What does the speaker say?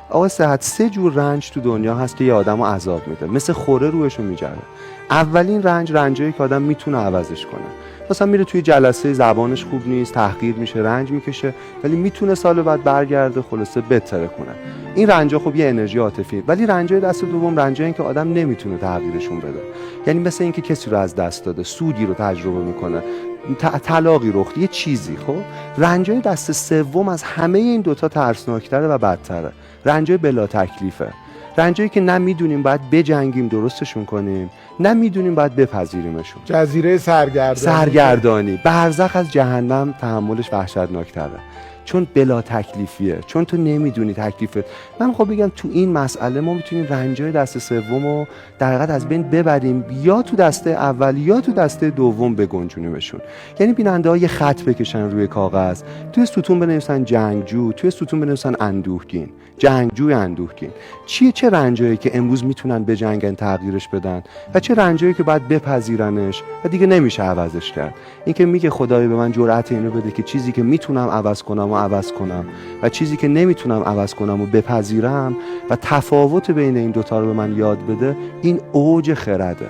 آقا صحت 3 جور رنج تو دنیا هست که یه آدمو عذاب میده، مثل خوره روحشو میجره. اولین رنجایی که آدم میتونه عوضش کنه. مثلا میره توی جلسه زبانش خوب نیست، تحقیر میشه، رنج میکشه، ولی میتونه سال بعد برگرده خلاصه بهتره کنه. این رنجا خب یه انرژی عاطفیه. ولی رنجای دست دوم رنجایی که آدم نمیتونه تغییرشون بده. یعنی مثل اینکه کسی رو از دست داده، سودی رو تجربه میکنه، طلاقی رخ، یه چیزی. خب رنجای دست سوم از همه این دوتا ترسناکتره و بدتره. رنجای بلا تکلیفه. رنجایی که نمیدونیم باید بجنگیم درستشون کنیم، نمیدونیم باید بپذیریمشون. جزیره سرگردانی. برزخ از جهنم تحملش وحشتناکتره، چون بلا تکلیفیه، چون تو نمیدونی تکلیفت. من خب بگم تو این مسئله ما میتونیم رنجای دست سوم رو در حقیقت از بین ببریم، یا تو دسته اول یا تو دسته دوم بگنجونیمشون. یعنی بیننده ها یه خط بکشن روی کاغذ، توی ستون بنویسن جنگجو، توی ستون بنویسن اندوهگین. جنگجوی اندوهگین چه رنجایی که امروز میتونن بجنگن تغییرش بدن و چه رنجایی که باید بپذیرنش و دیگه نمیشه عوضش کرد. این که میگه خدای به من جرأت اینو بده که چیزی که میتونم عوض کنم و عوض کنم و چیزی که نمیتونم عوض کنم و بپذیرم و تفاوت بین این دوتا رو به من یاد بده، این اوج خرده.